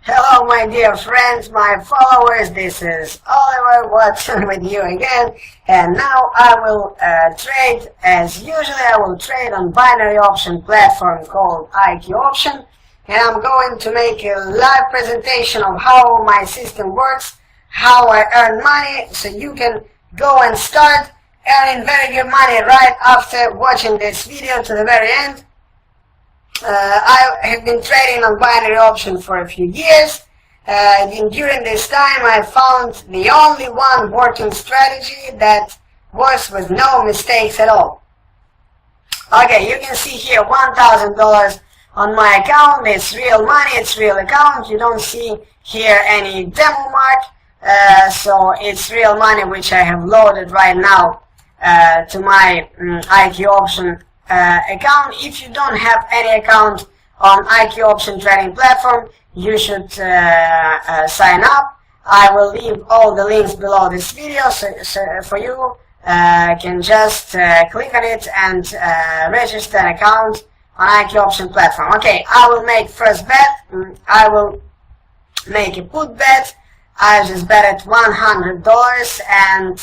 Hello my dear friends, my followers, this is Oliver Watson with you again, and now I will trade, as usually I will trade on binary option platform called IQ Option, and I'm going to make a live presentation of how my system works, how I earn money, so you can go and start earning very good money right after watching this video to the very end. I have been trading on binary option for a few years. During this time I found the only one working strategy that works with no mistakes at all. Okay, you can see here $1,000 on my account. It's real money, it's real account. You don't see here any demo mark, so it's real money which I have loaded right now to my IQ Option account. If you don't have any account on IQ Option trading platform, you should sign up. I will leave all the links below this video, so for you can just click on it and register an account on IQ Option platform. Okay, I will make first bet. I will make a put bet. I just bet it $100 and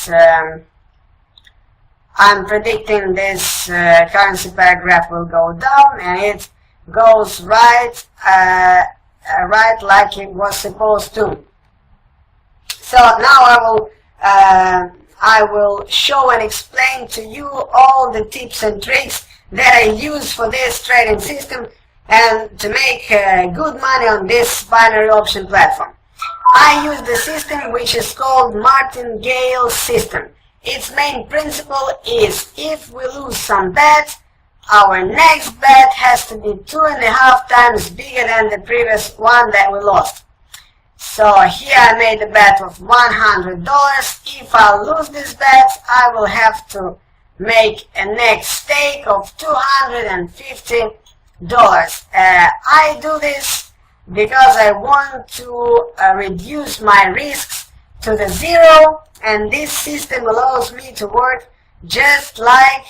I'm predicting this currency pair graph will go down, and it goes right like it was supposed to. So now I will show and explain to you all the tips and tricks that I use for this trading system and to make good money on this binary option platform. I use the system which is called Martingale system. Its main principle is if we lose some bet, our next bet has to be 2.5 times bigger than the previous one that we lost. So here I made a bet of $100. If I lose this bet, I will have to make a next stake of $250. I do this because I want to reduce my risks to the zero, and this system allows me to work just like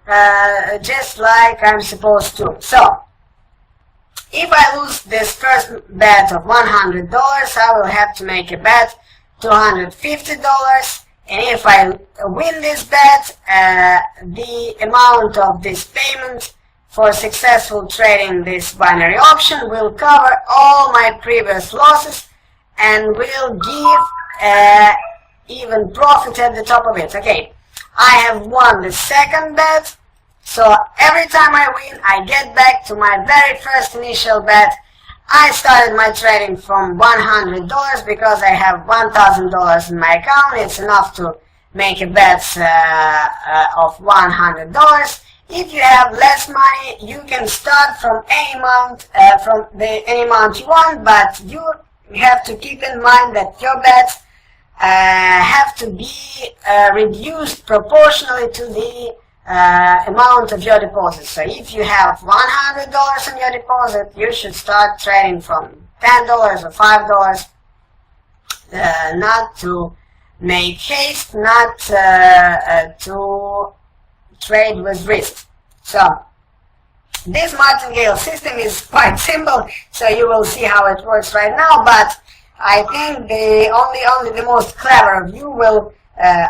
I'm supposed to. So if I lose this first bet of $100, I will have to make a bet $250, and if I win this bet, the amount of this payment for successful trading this binary option will cover all my previous losses and will give even profit at the top of it. Okay, I have won the second bet, so every time I win I get back to my very first initial bet. I started my trading from $100 because I have $1,000 in my account. It's enough to make a bet of $100. If you have less money, you can start from any amount you want, but you have to keep in mind that your bets have to be reduced proportionally to the amount of your deposit. So if you have $100 in your deposit, you should start trading from $10 or $5, not to make haste, not to trade with risk. So this martingale system is quite simple, so you will see how it works right now, but I think only the most clever of you will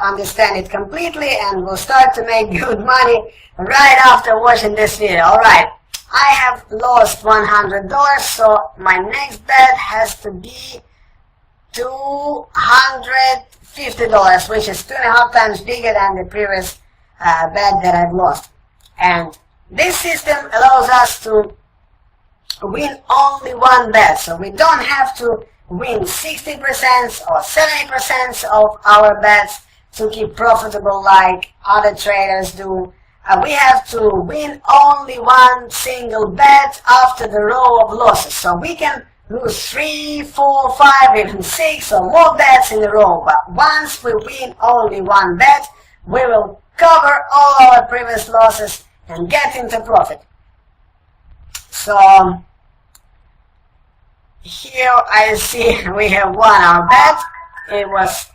understand it completely and will start to make good money right after watching this video. Alright, I have lost $100, so my next bet has to be $250, which is 2.5 times bigger than the previous bet that I've lost. And this system allows us to win only one bet, so we don't have to win 60% or 70% of our bets to keep profitable like other traders do. We have to win only one single bet after the row of losses, so we can lose 3, 4, 5, even 6 or more bets in a row, but once we win only one bet, we will cover all our previous losses and get into profit. So here I see we have won our bet. It was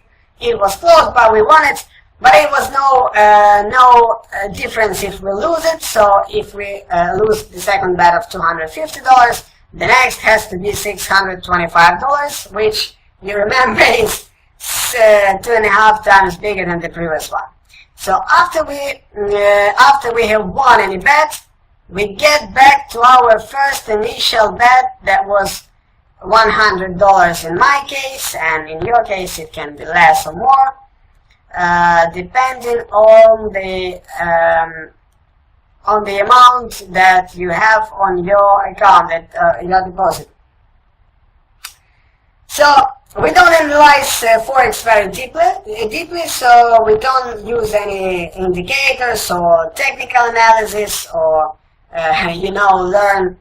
close, but we won it. But it was no difference if we lose it. So if we lose the second bet of $250, The next has to be $625, which you remember is 2.5 times bigger than the previous one. So after we have won any bet, we get back to our first initial bet that was $100 in my case, and in your case it can be less or more, depending on the amount that you have on your account, your deposit. So we don't analyze Forex very deeply, so we don't use any indicators or technical analysis or learn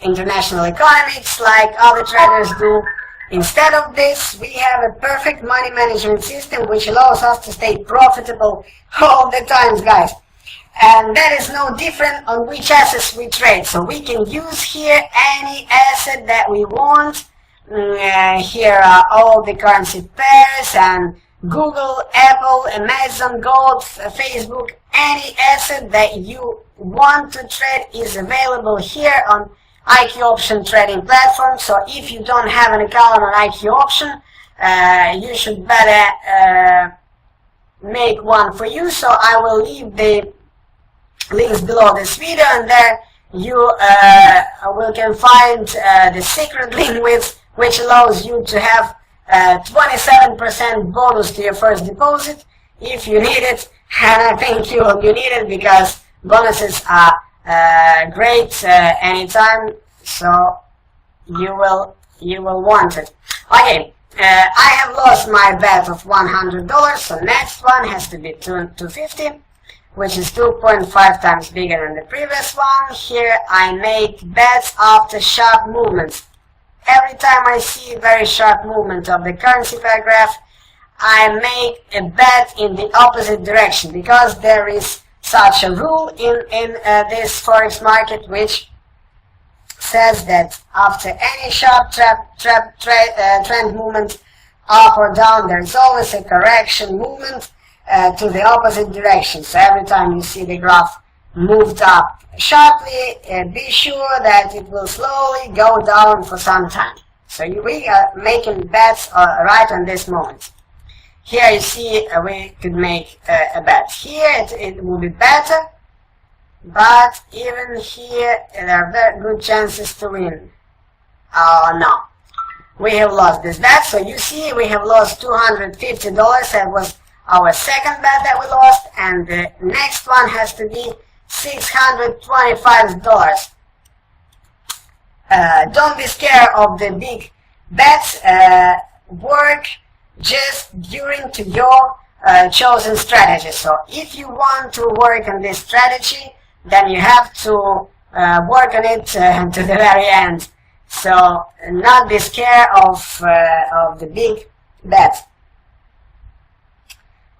international economics like other traders do. Instead of this, we have a perfect money management system which allows us to stay profitable all the time, guys. And that is no different on which assets we trade. So we can use here any asset that we want. Here are all the currency pairs and Google, Apple, Amazon, Gold, Facebook. Any asset that you want to trade is available here on IQ Option trading platform. So if you don't have an account on IQ Option, you should better make one for you. So I will leave the links below this video, and there you can find the secret link which allows you to have 27% bonus to your first deposit if you need it. And I think you need it because bonuses are great anytime, so you will want it. Okay, I have lost my bet of $100, so next one has to be $250, which is 2.5 times bigger than the previous one. Here I make bets after sharp movements. Every time I see very sharp movement of the currency pair graph, I make a bet in the opposite direction, because there is such a rule in this Forex market which says that after any sharp trend movement up or down, there is always a correction movement to the opposite direction. So every time you see the graph moved up sharply, be sure that it will slowly go down for some time. So we are making bets right on this moment. Here you see we could make a bet. Here it will be better, but even here there are very good chances to win. Oh no, we have lost this bet. So you see we have lost $250. That was our second bet that we lost, and the next one has to be $625. Don't be scared of the big bets. Work just during to your chosen strategy. So if you want to work on this strategy, then you have to work on it to the very end. So not be scared of the big bets.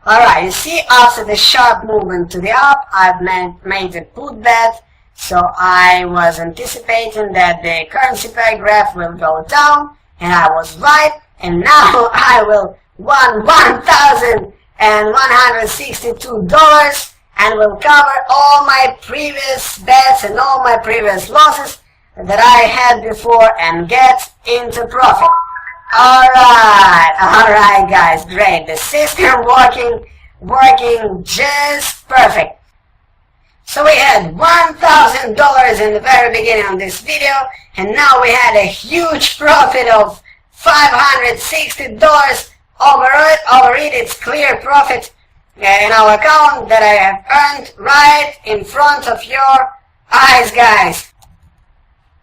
Alright, you see, after the sharp movement to the up, I've made a put bet. So I was anticipating that the currency pair graph will go down, and I was right. And now I will won $1,162 and will cover all my previous bets and all my previous losses that I had before and get into profit. Alright guys, great. The system working just perfect. So we had $1,000 in the very beginning of this video, and now we had a huge profit of $560 over it. It's clear profit in our account that I have earned right in front of your eyes, guys.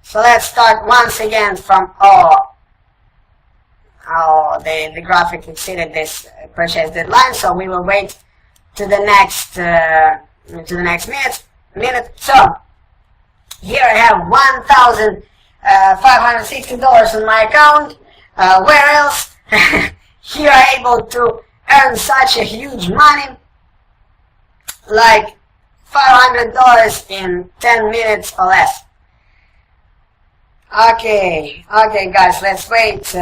So let's start once again from the graphic exceeded this purchase deadline, so we will wait to the next minute. So here I have $1,560 in my account. Where else here I'm able to earn such a huge money, like $500 in 10 minutes or less. Okay guys, let's wait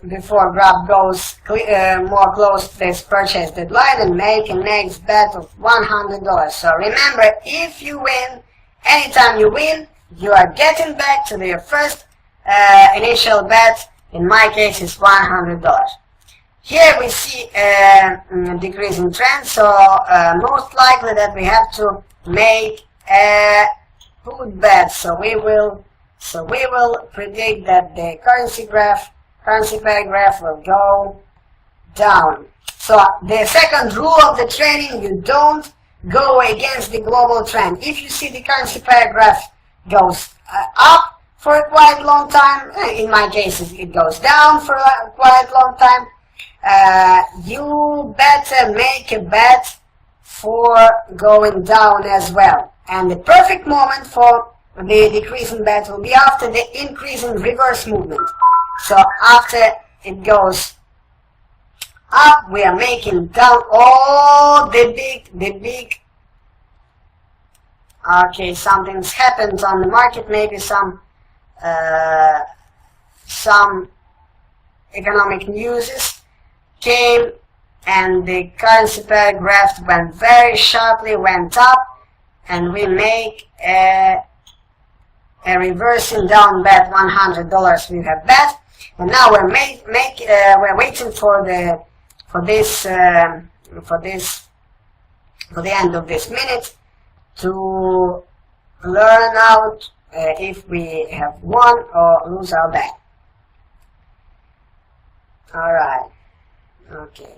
before graph goes more close to this purchase deadline and make a next bet of $100. So remember, if you win, anytime you win, you are getting back to your first initial bet. In my case, it's $100. Here we see a decreasing trend, so most likely that we have to make a put bet. So we will predict that the currency pair graph will go down. So the second rule of the trading: you don't go against the global trend. If you see the currency pair graph goes up for a quite long time, in my case it goes down for a quite long time, you better make a bet for going down as well. And the perfect moment for the decreasing bet will be after the increasing reverse movement. So after it goes up, we are making down all the big okay, something's happened on the market, maybe some economic news came and the currency pair graph went very sharply, went up, and we make a reversing down bet. $100 we have bet, and now we're waiting for the end of this minute to learn out if we have won or lose our bet. Alright, okay.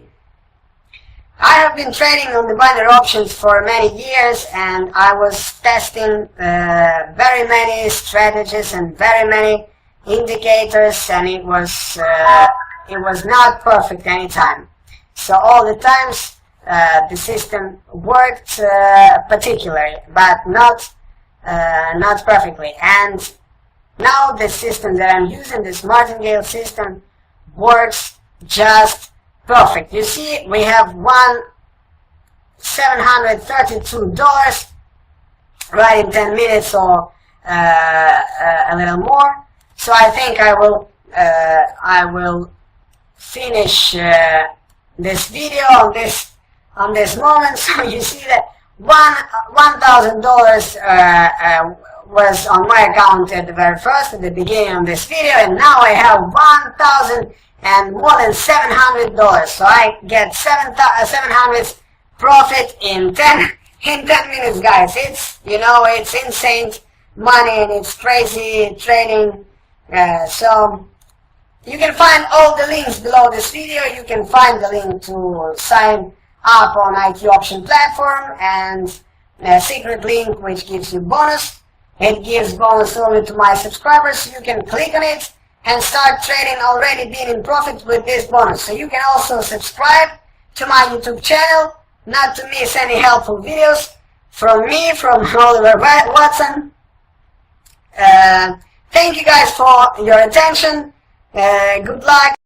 I have been trading on the binary options for many years, and I was testing very many strategies and very many indicators, and it was not perfect anytime. So all the times the system worked particularly, but not perfectly. And now the system that I'm using, this martingale system, works just perfect. You see, we have $732 right in 10 minutes or a little more. So I think I will finish this video on this moment. So you see that $1,000 was on my account at the very beginning of this video, and now I have $1,000 and more than $700. So I get 700 profit in 10 minutes, guys. It's it's insane money, and it's crazy trading. So you can find all the links below this video. You can find the link to sign up on IQ Option platform, and a secret link which gives you bonus. It gives bonus only to my subscribers, so you can click on it and start trading already being in profit with this bonus. So you can also subscribe to my YouTube channel not to miss any helpful videos from me, from Oliver Watson. Thank you guys for your attention. Good luck.